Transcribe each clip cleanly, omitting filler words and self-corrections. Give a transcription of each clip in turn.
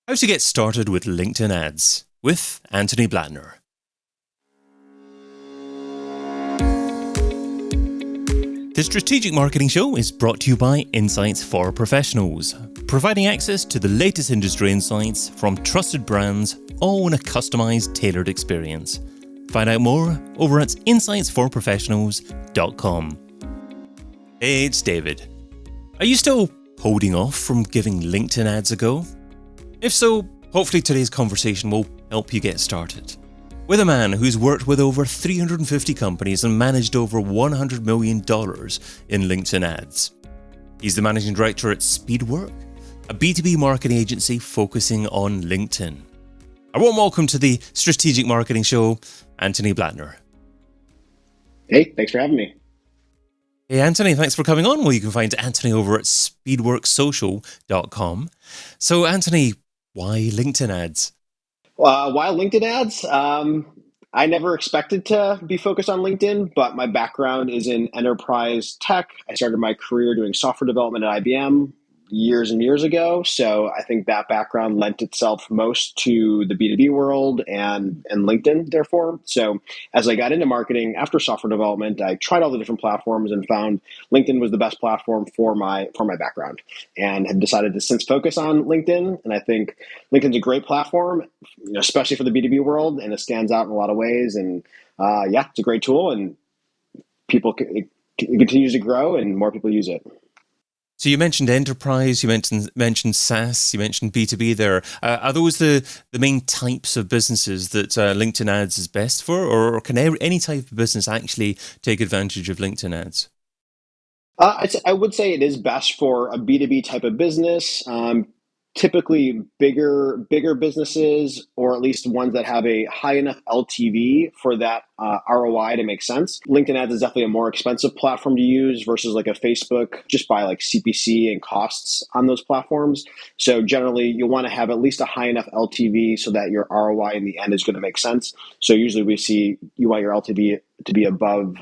How to get started with LinkedIn ads with Anthony Blatner. The Strategic Marketing Show is brought to you by Insights for Professionals, providing access to the latest industry insights from trusted brands, all in a customized, tailored experience. Find out more over at insightsforprofessionals.com. Hey, it's David. Are you still holding off from giving LinkedIn ads a go? If so, hopefully today's conversation will help you get started. With a man who's worked with over 350 companies and managed over $100 million in LinkedIn ads. He's the managing director at Speedwork, a B2B marketing agency focusing on LinkedIn. A warm welcome to the Strategic Marketing Show, Anthony Blatner. Hey, thanks for having me. Hey, Anthony, thanks for coming on. Well, you can find Anthony over at speedworksocial.com. So, Anthony, why LinkedIn ads? Why LinkedIn ads? I never expected to be focused on LinkedIn, but my background is in enterprise tech. I started my career doing software development at IBM years and years ago. So I think that background lent itself most to the B2B world and LinkedIn, therefore. So as I got into marketing after software development, I tried all the different platforms and found LinkedIn was the best platform for my background, and have decided to since focus on LinkedIn. And I think LinkedIn's a great platform, especially for the B2B world, and it stands out in a lot of ways. And it's a great tool, and it continues to grow and more people use it. So you mentioned enterprise, you mentioned SaaS, you mentioned B2B there. Are those the main types of businesses that LinkedIn ads is best for, or can any type of business actually take advantage of LinkedIn ads? I would say it is best for a B2B type of business. Typically bigger businesses, or at least ones that have a high enough LTV for that ROI to make sense. LinkedIn ads is definitely a more expensive platform to use versus like a Facebook, just by like CPC and costs on those platforms. So generally you want to have at least a high enough LTV so that your ROI in the end is going to make sense. So usually we see you want your LTV to be above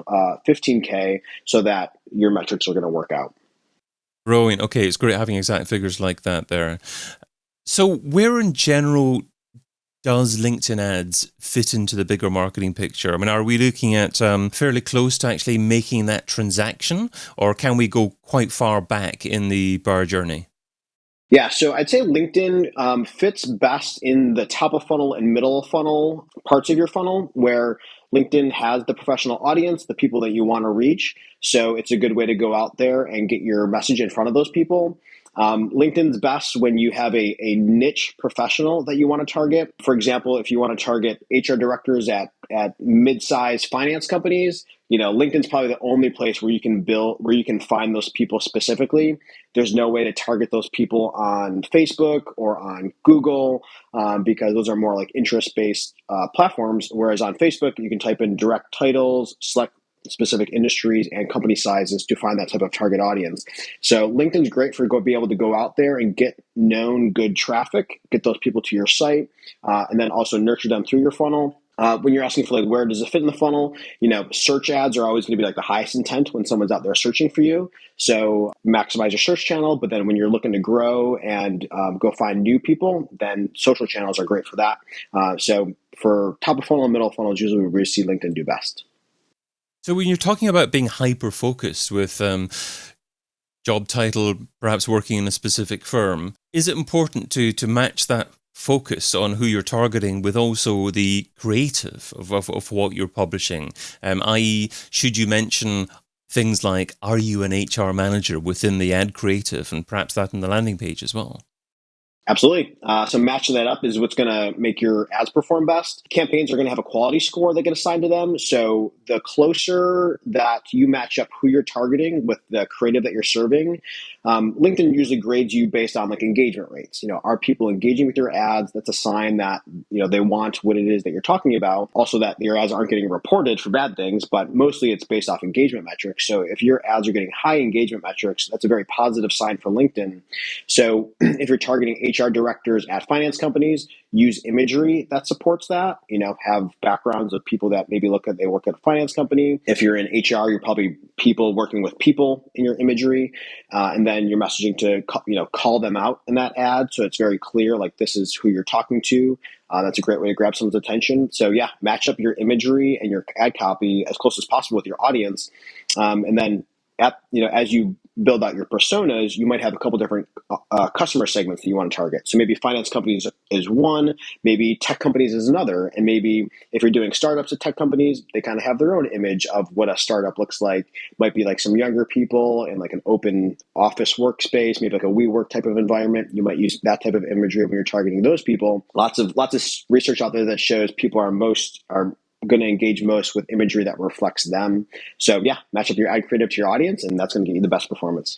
15K so that your metrics are going to work out. Brilliant. Okay, it's great having exact figures like that there. So where in general does LinkedIn ads fit into the bigger marketing picture? I mean, are we looking at fairly close to actually making that transaction, or can we go quite far back in the buyer journey? Yeah, so I'd say LinkedIn fits best in the top of funnel and middle of funnel parts of your funnel, where LinkedIn has the professional audience, the people that you want to reach. So it's a good way to go out there and get your message in front of those people. LinkedIn's best when you have a niche professional that you want to target. For example, if you want to target HR directors at mid-sized finance companies, LinkedIn's probably the only place where you can find those people specifically. There's no way to target those people on Facebook or on Google because those are more like interest-based platforms. Whereas on Facebook, you can type in direct titles, select specific industries and company sizes to find that type of target audience. So LinkedIn's great for be able to go out there and get known good traffic, get those people to your site, and then also nurture them through your funnel. When you're asking for like where does it fit in the funnel, search ads are always going to be like the highest intent when someone's out there searching for you. So maximize your search channel, but then when you're looking to grow and go find new people, then social channels are great for that. So for top of funnel and middle of funnel is usually where we see LinkedIn do best. So when you're talking about being hyper-focused with job title, perhaps working in a specific firm, is it important to match that focus on who you're targeting with also the creative of what you're publishing? I.e., should you mention things like, are you an HR manager within the ad creative, and perhaps that in the landing page as well? Absolutely. So matching that up is what's going to make your ads perform best. Campaigns are going to have a quality score that get assigned to them. So the closer that you match up who you're targeting with the creative that you're serving, LinkedIn usually grades you based on like engagement rates. Are people engaging with your ads? That's a sign that they want what it is that you're talking about. Also, that your ads aren't getting reported for bad things, but mostly it's based off engagement metrics. So if your ads are getting high engagement metrics, that's a very positive sign for LinkedIn. So if you're targeting HR directors at finance companies, use imagery that supports that. Have backgrounds of people that maybe they work at a finance company. If you're in HR, you're probably people working with people in your imagery, and then you're messaging to call them out in that ad, so it's very clear, like, this is who you're talking to. That's a great way to grab someone's attention. So yeah, match up your imagery and your ad copy as close as possible with your audience, and then as you build out your personas, you might have a couple different customer segments that you want to target. So maybe finance companies is one, maybe tech companies is another, and maybe if you're doing startups at tech companies, they kind of have their own image of what a startup looks like. Might be like some younger people in like an open office workspace, maybe like a WeWork type of environment. You might use that type of imagery when you're targeting those people. Lots of research out there that shows people are going to engage most with imagery that reflects them. So yeah, match up your ad creative to your audience, and that's going to get you the best performance.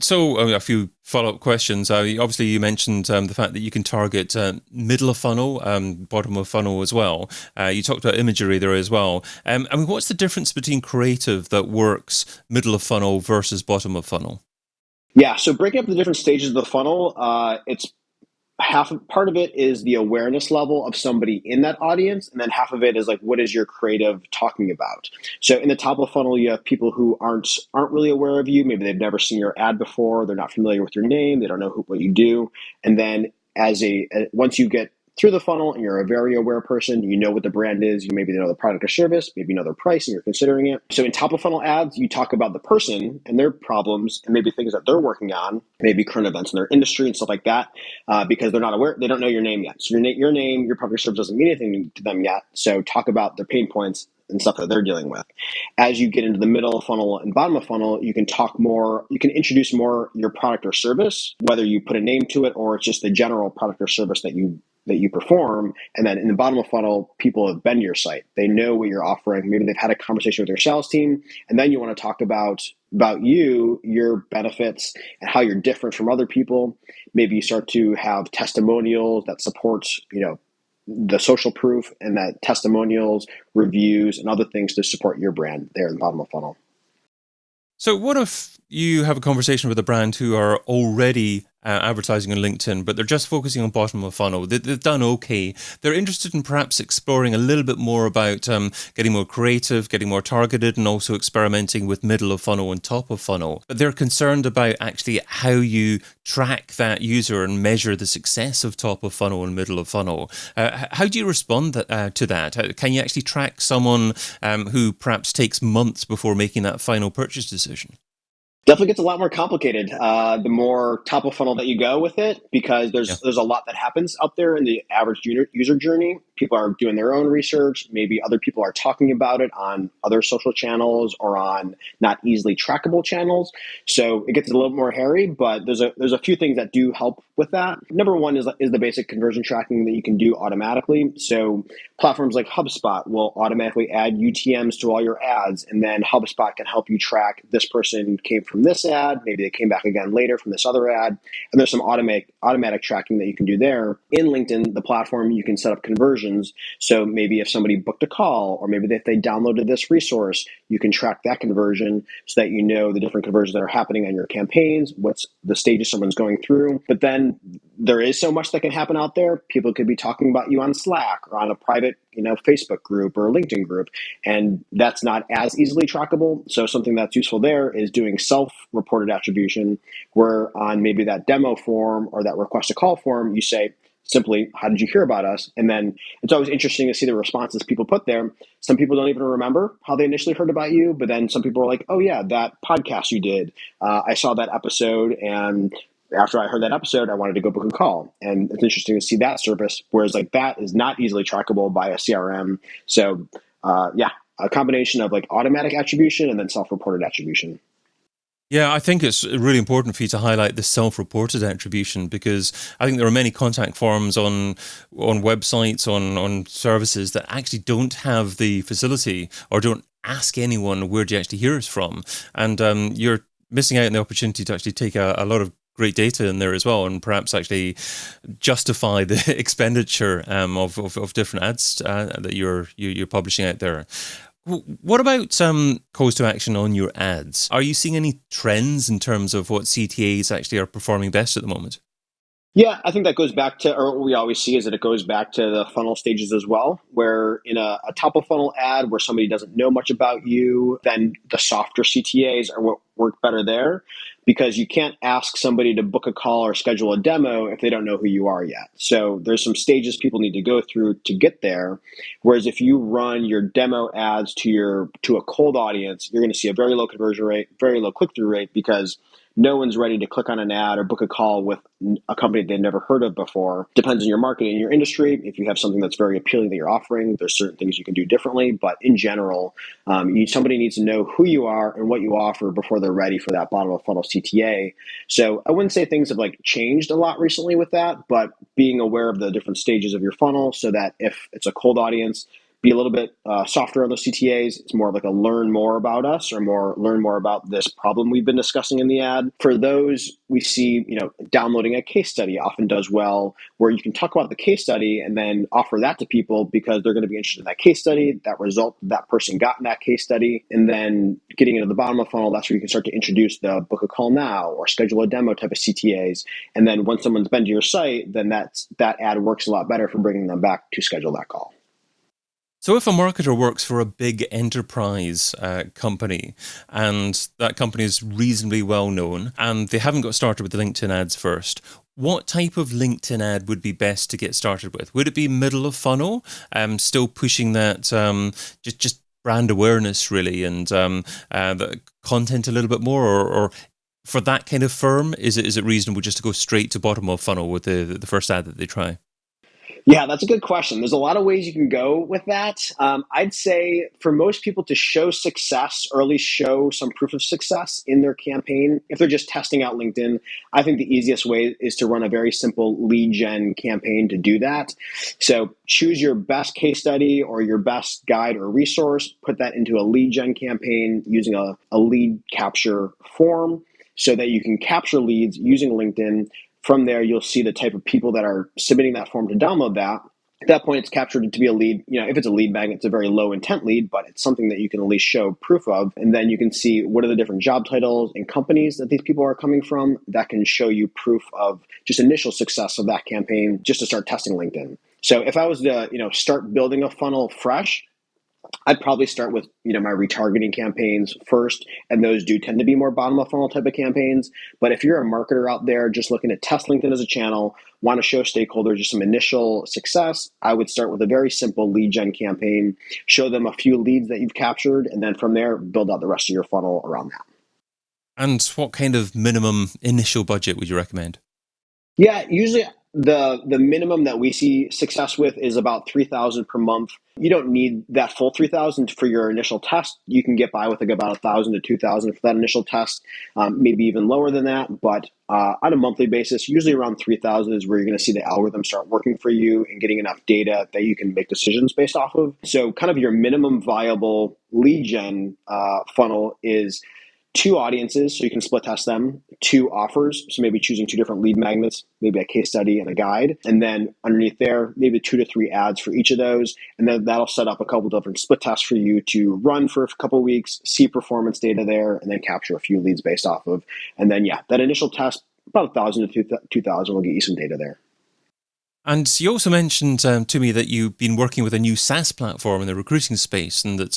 So a few follow-up questions. Obviously, you mentioned the fact that you can target middle of funnel, bottom of funnel as well. You talked about imagery there as well. What's the difference between creative that works middle of funnel versus bottom of funnel? Yeah, so breaking up the different stages of the funnel, it's part of it is the awareness level of somebody in that audience, and then half of it is like, what is your creative talking about? So in the top of the funnel, you have people who aren't really aware of you. Maybe they've never seen your ad before. They're not familiar with your name. They don't know what you do. And then once you get through the funnel and you're a very aware person, you know what the brand is, you maybe know the product or service, maybe you know their price and you're considering it. So in top of funnel ads, you talk about the person and their problems and maybe things that they're working on, maybe current events in their industry and stuff like that, because they're not aware, they don't know your name yet. So your name, your product or service doesn't mean anything to them yet. So talk about their pain points and stuff that they're dealing with. As you get into the middle of funnel and bottom of funnel, you can introduce more your product or service, whether you put a name to it or it's just the general product or service that you perform. And then in the bottom of funnel, people have been to your site. They know what you're offering. Maybe they've had a conversation with your sales team. And then you want to talk about you, your benefits, and how you're different from other people. Maybe you start to have testimonials that support, the social proof, and that testimonials, reviews, and other things to support your brand there in the bottom of funnel. So what if you have a conversation with a brand who are already advertising on LinkedIn, but they're just focusing on bottom of funnel? They've done okay. They're interested in perhaps exploring a little bit more about getting more creative, getting more targeted, and also experimenting with middle of funnel and top of funnel. But they're concerned about actually how you track that user and measure the success of top of funnel and middle of funnel. How do you respond to that? Can you actually track someone who perhaps takes months before making that final purchase decision? Definitely gets a lot more complicated the more top of funnel that you go with it, because there's a lot that happens out there in the average user journey. People are doing their own research. Maybe other people are talking about it on other social channels or on not easily trackable channels. So it gets a little more hairy, but there's a few things that do help with that. Number one is the basic conversion tracking that you can do automatically. So platforms like HubSpot will automatically add UTMs to all your ads, and then HubSpot can help you track this person came from this ad, maybe they came back again later from this other ad, and there's some automatic tracking that you can do there. In LinkedIn, the platform, you can set up conversions. So maybe if somebody booked a call, or maybe if they downloaded this resource, you can track that conversion so that you know the different conversions that are happening on your campaigns, what's the stages someone's going through. But then there is so much that can happen out there. People could be talking about you on Slack or on a private, Facebook group or a LinkedIn group, and that's not as easily trackable. So something that's useful there is doing self-reported attribution, where on maybe that demo form or that request a call form, you say simply, how did you hear about us? And then it's always interesting to see the responses people put there. Some people don't even remember how they initially heard about you, but then some people are like, oh yeah, that podcast you did, I saw that episode, and after I heard that episode, I wanted to go book a call. And it's interesting to see that service, whereas like that is not easily trackable by a CRM. So a combination of like automatic attribution and then self-reported attribution. Yeah, I think it's really important for you to highlight the self-reported attribution, because I think there are many contact forms on websites, on services that actually don't have the facility or don't ask anyone, where do you actually hear us from? And you're missing out on the opportunity to actually take a lot of great data in there as well, and perhaps actually justify the expenditure of different ads that you're publishing out there. What about calls to action on your ads? Are you seeing any trends in terms of what CTAs actually are performing best at the moment? Yeah, I think that goes back to, or what we always see is that it goes back to the funnel stages as well, where in a top of funnel ad where somebody doesn't know much about you, then the softer CTAs are what work better there, because you can't ask somebody to book a call or schedule a demo if they don't know who you are yet. So there's some stages people need to go through to get there. Whereas if you run your demo ads to a cold audience, you're going to see a very low conversion rate, very low click through rate, because no one's ready to click on an ad or book a call with a company they've never heard of before. Depends on your market and your industry. If you have something that's very appealing that you're offering, there's certain things you can do differently. But in general, somebody needs to know who you are and what you offer before they're ready for that bottom of funnel CTA. So I wouldn't say things have like changed a lot recently with that, but being aware of the different stages of your funnel so that if it's a cold audience, be a little bit softer on those CTAs. It's more of like a learn more about us or learn more about this problem we've been discussing in the ad. For those, we see, downloading a case study often does well, where you can talk about the case study and then offer that to people because they're going to be interested in that case study, that result that person got in that case study. And then getting into the bottom of the funnel, that's where you can start to introduce the book a call now or schedule a demo type of CTAs. And then once someone's been to your site, then that ad works a lot better for bringing them back to schedule that call. So if a marketer works for a big enterprise company and that company is reasonably well known and they haven't got started with the LinkedIn ads first, what type of LinkedIn ad would be best to get started with? Would it be middle of funnel, still pushing that just brand awareness really and the content a little bit more, or for that kind of firm, is it reasonable just to go straight to bottom of funnel with the first ad that they try? Yeah, that's a good question. There's a lot of ways you can go with that. I'd say for most people to show success or at least show some proof of success in their campaign, if they're just testing out LinkedIn, I think the easiest way is to run a very simple lead gen campaign to do that. So choose your best case study or your best guide or resource, put that into a lead gen campaign using a lead capture form so that you can capture leads using LinkedIn. From there, you'll see the type of people that are submitting that form to download that. At that point, it's captured to be a lead. If it's a lead magnet, it's a very low intent lead, but it's something that you can at least show proof of. And then you can see what are the different job titles and companies that these people are coming from. That can show you proof of just initial success of that campaign just to start testing LinkedIn. So if I was to, start building a funnel fresh, I'd probably start with my retargeting campaigns first, and those do tend to be more bottom of funnel type of campaigns. But if you're a marketer out there just looking to test LinkedIn as a channel, want to show stakeholders just some initial success, I would start with a very simple lead gen campaign, show them a few leads that you've captured, and then from there build out the rest of your funnel around that. And what kind of minimum initial budget would you recommend? Yeah, usually the minimum that we see success with is about 3,000 per month. You don't need that full 3,000 for your initial test. You can get by with like about 1,000 to 2,000 for that initial test, maybe even lower than that. But on a monthly basis, usually around 3,000 is where you're going to see the algorithm start working for you and getting enough data that you can make decisions based off of. So kind of your minimum viable lead gen funnel is 2 audiences, so you can split test them, 2 offers, so maybe choosing 2 different lead magnets, maybe a case study and a guide, and then underneath there, maybe 2 to 3 ads for each of those, and then that'll set up a couple different split tests for you to run for a couple of weeks, see performance data there, and then capture a few leads based off of, and then that initial test, about 1,000 to 2,000 will get you some data there. And you also mentioned to me that you've been working with a new SaaS platform in the recruiting space, and that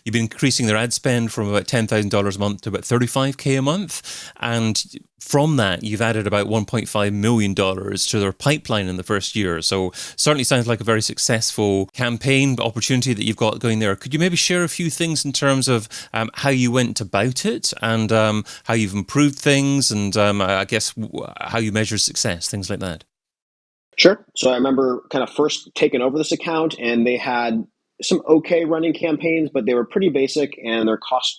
you've been increasing their ad spend from about $10,000 a month to about $35K a month. And from that, you've added about $1.5 million to their pipeline in the first year. So certainly sounds like a very successful campaign opportunity that you've got going there. Could you maybe share a few things in terms of how you went about it and how you've improved things and I guess how you measure success, things like that? Sure. So I remember kind of first taking over this account, and they had some okay running campaigns, but they were pretty basic, and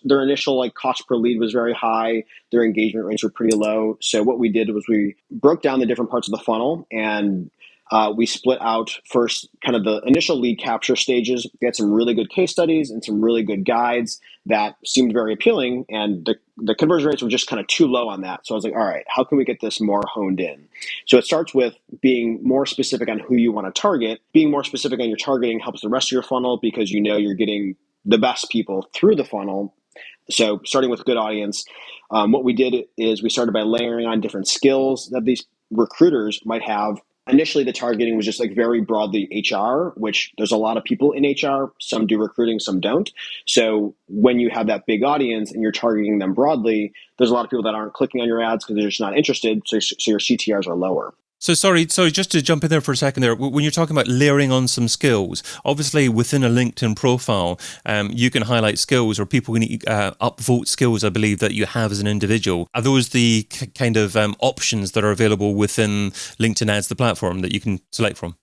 their initial cost per lead was very high. Their engagement rates were pretty low. So what we did was we broke down the different parts of the funnel, and we split out first kind of the initial lead capture stages. We had some really good case studies and some really good guides that seemed very appealing, and the conversion rates were just kind of too low on that. So I was like, all right, how can we get this more honed in? So it starts with being more specific on who you want to target. Being more specific on your targeting helps the rest of your funnel because you're getting the best people through the funnel. So starting with good audience, what we did is we started by layering on different skills that these recruiters might have, initially the targeting was just like very broadly HR, which there's a lot of people in HR. Some do recruiting, some don't. So when you have that big audience and you're targeting them broadly, there's a lot of people that aren't clicking on your ads because they're just not interested. So your CTRs are lower. So sorry, just to jump in there for a second there, when you're talking about layering on some skills, obviously within a LinkedIn profile, you can highlight skills or people can upvote skills, I believe, that you have as an individual. Are those the kind of options that are available within LinkedIn Ads, the platform that you can select from?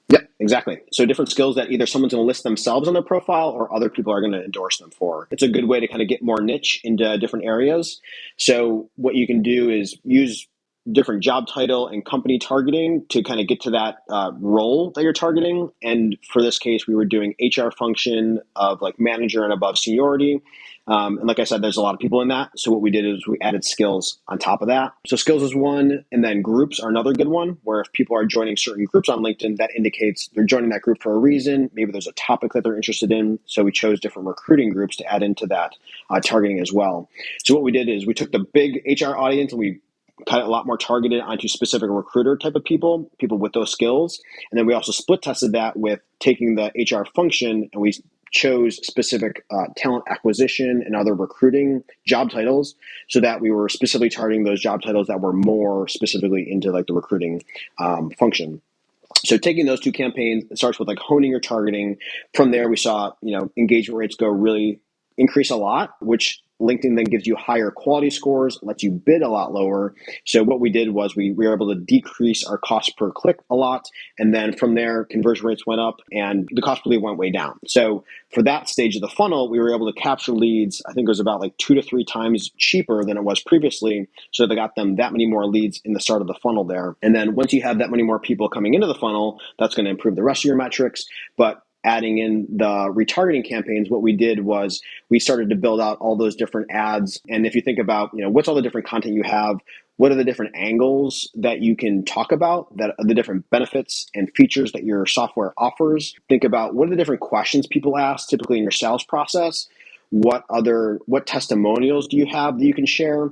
Yeah, exactly. So different skills that either someone's going to list themselves on their profile or other people are going to endorse them for. It's a good way to kind of get more niche into different areas. So what you can do is use different job title and company targeting to kind of get to that role that you're targeting. And for this case, we were doing HR function of like manager and above seniority. And like I said, there's a lot of people in that. So what we did is we added skills on top of that. So skills is one, and then groups are another good one, where if people are joining certain groups on LinkedIn, that indicates they're joining that group for a reason. Maybe there's a topic that they're interested in. So we chose different recruiting groups to add into that targeting as well. So what we did is we took the big HR audience and we cut it a lot more targeted onto specific recruiter type of people with those skills. And then we also split tested that with taking the HR function, and we chose specific talent acquisition and other recruiting job titles so that we were specifically targeting those job titles that were more specifically into like the recruiting function. So taking those two campaigns, it starts with like honing your targeting. From there, we saw, engagement rates increase a lot, which LinkedIn then gives you higher quality scores, lets you bid a lot lower. So what we did was we were able to decrease our cost per click a lot. And then from there, conversion rates went up and the cost per lead went way down. So for that stage of the funnel, we were able to capture leads. I think it was about like 2 to 3 times cheaper than it was previously. So they got them that many more leads in the start of the funnel there. And then once you have that many more people coming into the funnel, that's going to improve the rest of your metrics. But adding in the retargeting campaigns, what we did was we started to build out all those different ads. And if you think about, what's all the different content you have, what are the different angles that you can talk about, that are the different benefits and features that your software offers. Think about what are the different questions people ask typically in your sales process. What testimonials do you have that you can share?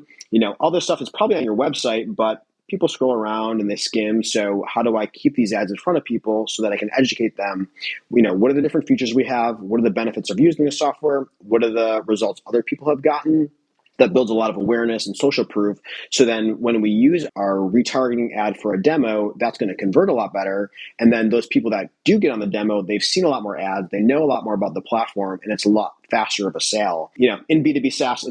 All this stuff is probably on your website, but people scroll around and they skim. So how do I keep these ads in front of people so that I can educate them? What are the different features we have? What are the benefits of using the software? What are the results other people have gotten? That builds a lot of awareness and social proof. So then when we use our retargeting ad for a demo, that's going to convert a lot better. And then those people that do get on the demo, they've seen a lot more ads, they know a lot more about the platform, and it's a lot faster of a sale. In B2B SaaS,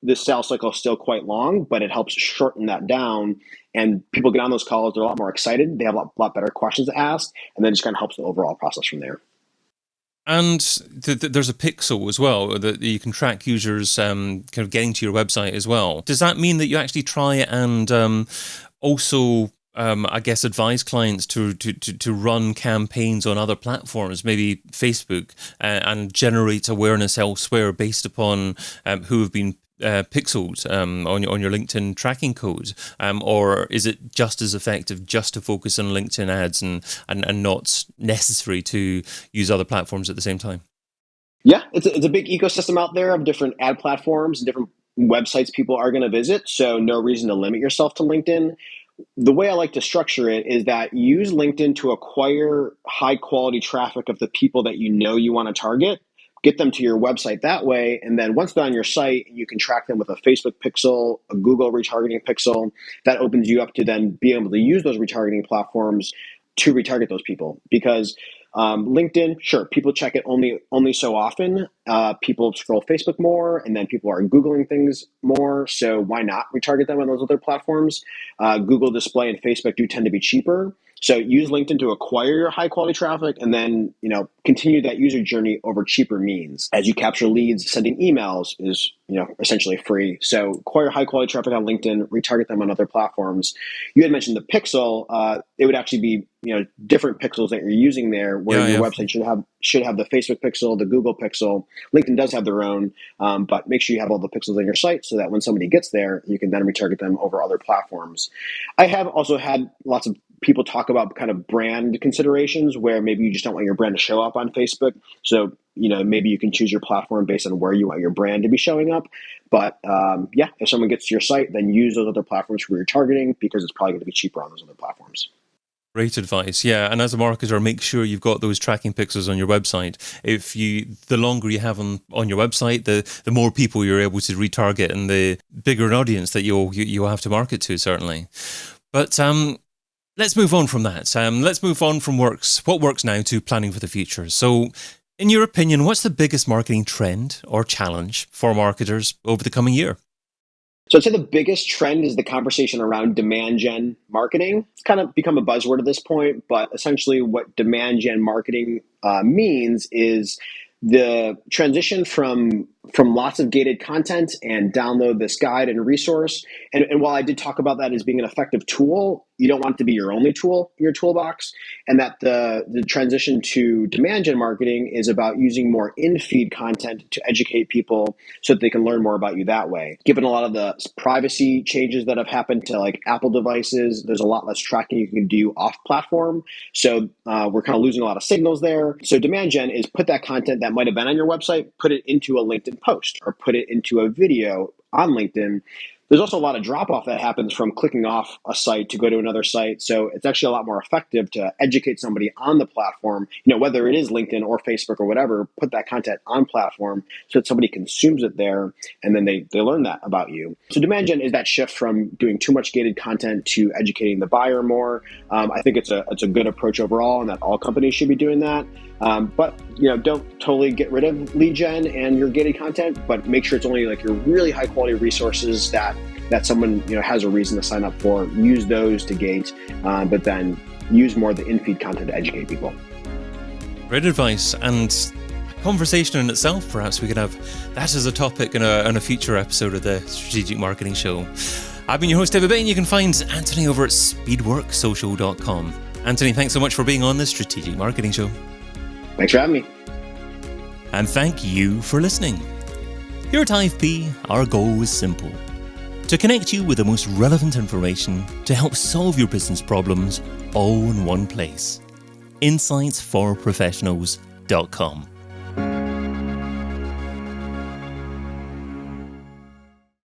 this sales cycle is still quite long, but it helps shorten that down. And people get on those calls, they're a lot more excited. They have a lot better questions to ask, and then it just kind of helps the overall process from there. And there's a pixel as well that you can track users kind of getting to your website as well. Does that mean that you actually try and also, I guess, advise clients to run campaigns on other platforms, maybe Facebook, and generate awareness elsewhere based upon who have been pixeled on your LinkedIn tracking code, or is it just as effective just to focus on LinkedIn ads and not necessary to use other platforms at the same time? Yeah, it's a big ecosystem out there of different ad platforms and different websites people are going to visit. So no reason to limit yourself to LinkedIn. The way I like to structure it is that use LinkedIn to acquire high quality traffic of the people that you want to target. Get them to your website that way. And then once they're on your site, you can track them with a Facebook pixel, a Google retargeting pixel. That opens you up to then be able to use those retargeting platforms to retarget those people. Because LinkedIn, sure, people check it only so often. People scroll Facebook more, and then people are Googling things more. So why not retarget them on those other platforms? Google Display and Facebook do tend to be cheaper. So use LinkedIn to acquire your high quality traffic and then, continue that user journey over cheaper means. As you capture leads, sending emails is, essentially free. So acquire high quality traffic on LinkedIn, retarget them on other platforms. You had mentioned the pixel. It would actually be, different pixels that you're using there where your website should have the Facebook pixel, the Google pixel. LinkedIn does have their own, but make sure you have all the pixels on your site so that when somebody gets there, you can then retarget them over other platforms. I have also had lots of people talk about kind of brand considerations where maybe you just don't want your brand to show up on Facebook. So, maybe you can choose your platform based on where you want your brand to be showing up. But if someone gets to your site, then use those other platforms for your targeting, because it's probably going to be cheaper on those other platforms. Great advice. Yeah. And as a marketer, make sure you've got those tracking pixels on your website. The longer you have on your website, the more people you're able to retarget, and the bigger an audience that you'll have to market to, certainly. But let's move on from that. Let's move on from what works now to planning for the future. So in your opinion, what's the biggest marketing trend or challenge for marketers over the coming year? So I'd say the biggest trend is the conversation around demand gen marketing. It's kind of become a buzzword at this point, but essentially what demand gen marketing means is the transition from lots of gated content and download this guide and resource. And while I did talk about that as being an effective tool, you don't want it to be your only tool in your toolbox. And that the transition to demand gen marketing is about using more in-feed content to educate people so that they can learn more about you that way. Given a lot of the privacy changes that have happened to like Apple devices, there's a lot less tracking you can do off platform. So we're kind of losing a lot of signals there. So demand gen is put that content that might have been on your website, put it into a LinkedIn post or put it into a video on LinkedIn. There's also a lot of drop off that happens from clicking off a site to go to another site. So it's actually a lot more effective to educate somebody on the platform, whether it is LinkedIn or Facebook or whatever, put that content on platform so that somebody consumes it there and then they learn that about you. So demand gen is that shift from doing too much gated content to educating the buyer more. I think it's a good approach overall, and that all companies should be doing that. But don't totally get rid of lead gen and your gated content, but make sure it's only like your really high quality resources that someone has a reason to sign up for. Use those to gate, but then use more of the in-feed content to educate people. Great advice, and a conversation in itself. Perhaps we could have that as a topic in a future episode of the Strategic Marketing Show. I've been your host, David Bain. You can find Anthony over at speedworksocial.com. Anthony, thanks so much for being on the Strategic Marketing Show. Thanks for having me. And thank you for listening. Here at IFP, our goal is simple: to connect you with the most relevant information to help solve your business problems all in one place. InsightsForProfessionals.com.